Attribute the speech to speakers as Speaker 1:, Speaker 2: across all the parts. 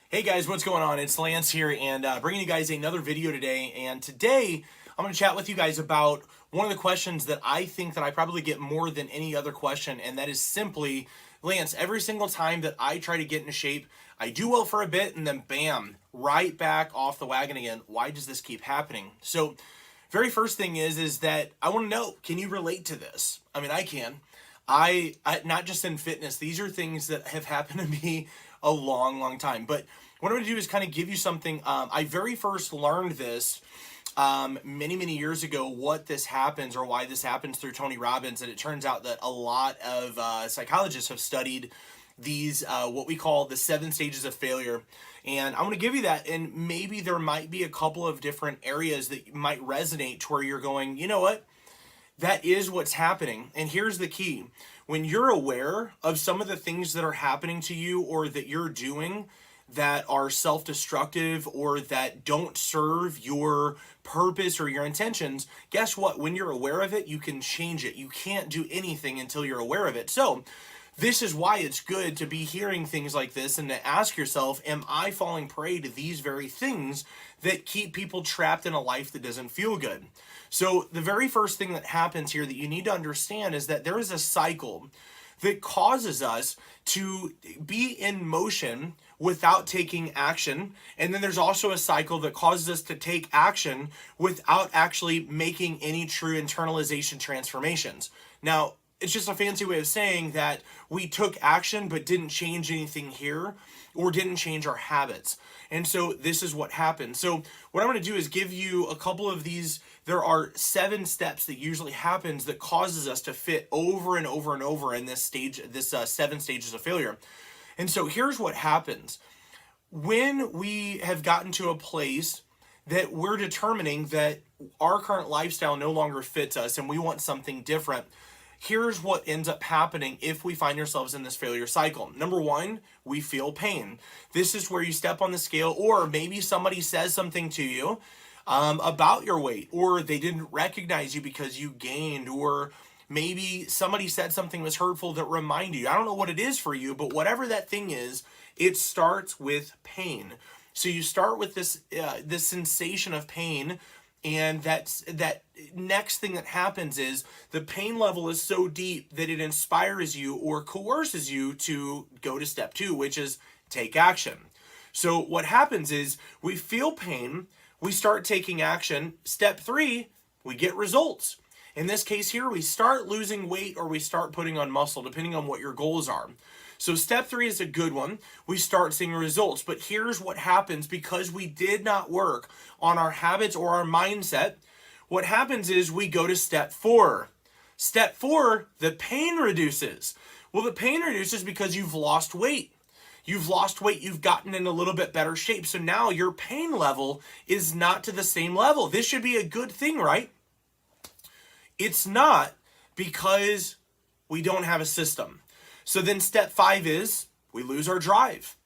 Speaker 1: Hey guys, what's going on? It's Lance here and bringing you guys another video today. And today I'm going to chat with you guys about one of the questions that I think that I probably get more than any other question, and that is simply, Lance, every single time that I try to get into shape, I do well for a bit and then bam, right back off the wagon again. Why does this keep happening? So very first thing is that I want to know, can you relate to this? I mean, I can. I not just in fitness, these are things that have happened to me a long time. But what I'm going to do is kind of give you something. I very first learned this many years ago, what this happens or why this happens through Tony Robbins. And it turns out that a lot of psychologists have studied these, what we call the 7 stages of failure. And I'm going to give you that. And maybe there might be a couple of different areas that might resonate to where you're going, you know what? That is what's happening. And here's the key. When you're aware of some of the things that are happening to you or that you're doing that are self-destructive or that don't serve your purpose or your intentions, guess what? When you're aware of it, you can change it. You can't do anything until you're aware of it. So this is why it's good to be hearing things like this and to ask yourself, am I falling prey to these very things that keep people trapped in a life that doesn't feel good? So the very first thing that happens here that you need to understand is that there is a cycle that causes us to be in motion without taking action. And then there's also a cycle that causes us to take action without actually making any true internalization transformations. Now, it's just a fancy way of saying that we took action but didn't change anything here or didn't change our habits. And so this is what happens. So what I'm going to do is give you a couple of these. There are 7 steps that usually happens that causes us to fit over and over in this stage, this 7 stages of failure. And so here's what happens. When we have gotten to a place that we're determining that our current lifestyle no longer fits us and we want something different, here's what ends up happening if we find ourselves in this failure cycle. Number 1, we feel pain. This is where you step on the scale, or maybe somebody says something to you about your weight, or they didn't recognize you because you gained, or maybe somebody said something was hurtful that reminded you. I don't know what it is for you, but whatever that thing is, it starts with pain. So you start with this sensation of pain. And that next thing that happens is the pain level is so deep that it inspires you or coerces you to go to step 2, which is take action. So what happens is we feel pain, we start taking action. Step 3, we get results. In this case here, we start losing weight or we start putting on muscle, depending on what your goals are. So step 3 is a good one. We start seeing results. But here's what happens because we did not work on our habits or our mindset. What happens is we go to step 4. Step 4, the pain reduces. Well, the pain reduces because you've lost weight. You've lost weight, you've gotten in a little bit better shape. So now your pain level is not to the same level. This should be a good thing, right? It's not, because we don't have a system. So then step 5 is we lose our drive,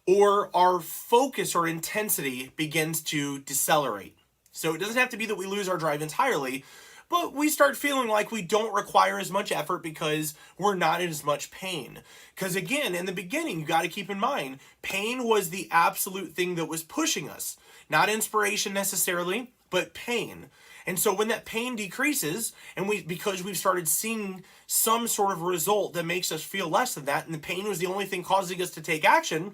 Speaker 1: or our focus or intensity begins to decelerate. So it doesn't have to be that we lose our drive entirely, but we start feeling like we don't require as much effort because we're not in as much pain. Because again, in the beginning, you got to keep in mind, pain was the absolute thing that was pushing us. Not inspiration necessarily, but pain. And so when that pain decreases, and because we've started seeing some sort of result that makes us feel less than that, and the pain was the only thing causing us to take action,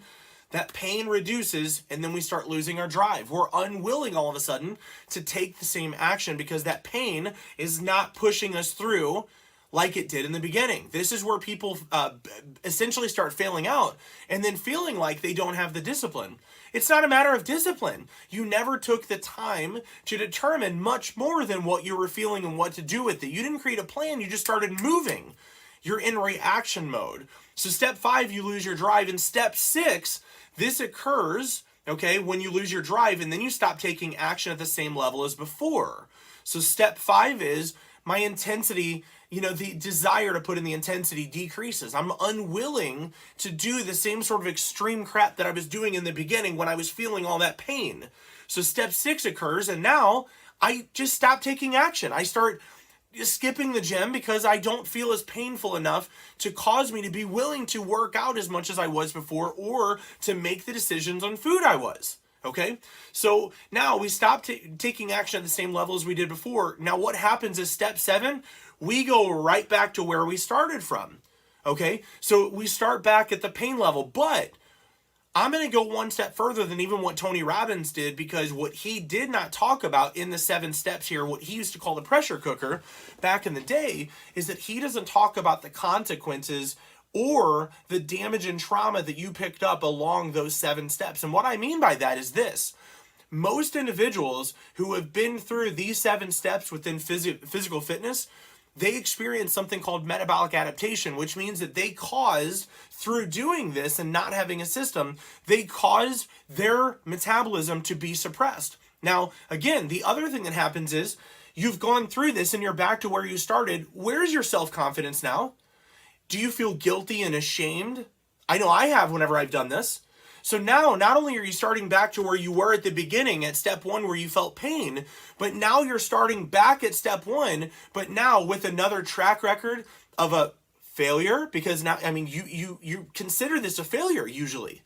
Speaker 1: that pain reduces, and then we start losing our drive. We're unwilling all of a sudden to take the same action because that pain is not pushing us through like it did in the beginning. This is where people essentially start failing out and then feeling like they don't have the discipline. It's not a matter of discipline. You never took the time to determine much more than what you were feeling and what to do with it. You didn't create a plan, you just started moving. You're in reaction mode. So step 5, you lose your drive. And step 6, this occurs, okay, when you lose your drive and then you stop taking action at the same level as before. So step 5 is my intensity, the desire to put in the intensity decreases. I'm unwilling to do the same sort of extreme crap that I was doing in the beginning when I was feeling all that pain. So step 6 occurs, and now I just stop taking action. I start skipping the gym because I don't feel as painful enough to cause me to be willing to work out as much as I was before, or to make the decisions on food I was. Okay, so now we stop taking action at the same level as we did before. Now what happens is step 7, we go right back to where we started from. Okay, so we start back at the pain level, but I'm going to go one step further than even what Tony Robbins did, because what he did not talk about in the 7 steps here, what he used to call the pressure cooker back in the day, is that he doesn't talk about the consequences or the damage and trauma that you picked up along those 7 steps. And what I mean by that is this. Most individuals who have been through these 7 steps within physical fitness, they experience something called metabolic adaptation, which means that they caused, through doing this and not having a system, they caused their metabolism to be suppressed. Now, again, the other thing that happens is you've gone through this and you're back to where you started. Where's your self-confidence now? Do you feel guilty and ashamed? I know I have whenever I've done this. So now, not only are you starting back to where you were at the beginning at step 1 where you felt pain, but now you're starting back at step 1, but now with another track record of a failure, because now, I mean, you consider this a failure usually.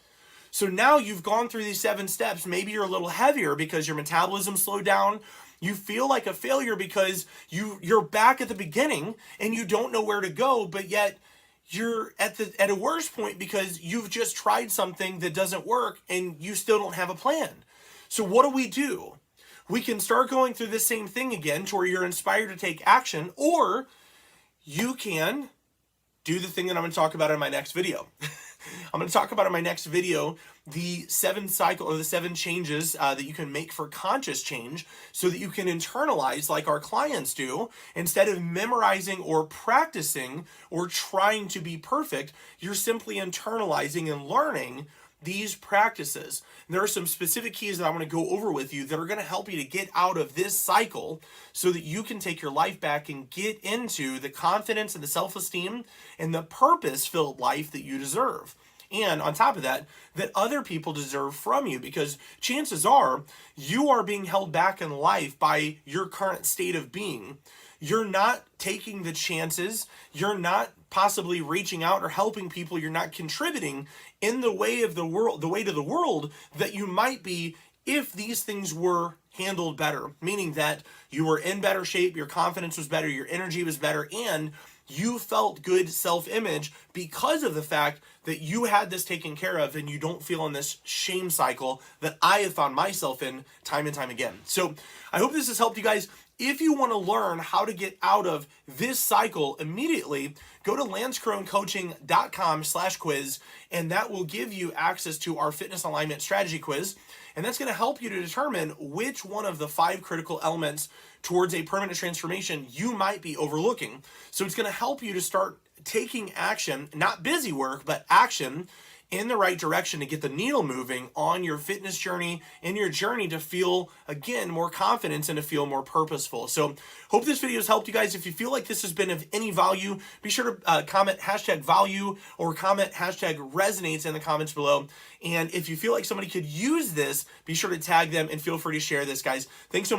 Speaker 1: So now you've gone through these 7 steps. Maybe you're a little heavier because your metabolism slowed down. You feel like a failure because you're back at the beginning and you don't know where to go, but yet you're at a worse point because you've just tried something that doesn't work and you still don't have a plan. So what do? We can start going through the same thing again to where you're inspired to take action, or you can do the thing that I'm going to talk about in my next video. I'm going to talk about in my next video the 7 changes that you can make for conscious change, so that you can internalize like our clients do. Instead of memorizing or practicing or trying to be perfect, you're simply internalizing and learning these practices. And there are some specific keys that I want to go over with you that are going to help you to get out of this cycle so that you can take your life back and get into the confidence and the self-esteem and the purpose-filled life that you deserve. And on top of that, that other people deserve from you, because chances are you are being held back in life by your current state of being. You're not taking the chances. You're not possibly reaching out or helping people. You're not contributing in the way of the world, the way to the world that you might be if these things were handled better. Meaning that you were in better shape, your confidence was better, your energy was better, and you felt good self-image because of the fact that you had this taken care of, and you don't feel in this shame cycle that I have found myself in time and time again. So I hope this has helped you guys. If you want to learn how to get out of this cycle immediately, go to lancecronecoaching.com/quiz, and that will give you access to our fitness alignment strategy quiz. And that's going to help you to determine which one of the 5 critical elements towards a permanent transformation you might be overlooking. So it's going to help you to start taking action, not busy work, but action in the right direction to get the needle moving on your fitness journey, in your journey to feel, again, more confidence and to feel more purposeful. So hope this video has helped you guys. If you feel like this has been of any value, be sure to comment #value or comment #resonates in the comments below. And if you feel like somebody could use this, be sure to tag them and feel free to share this, guys. Thanks so much.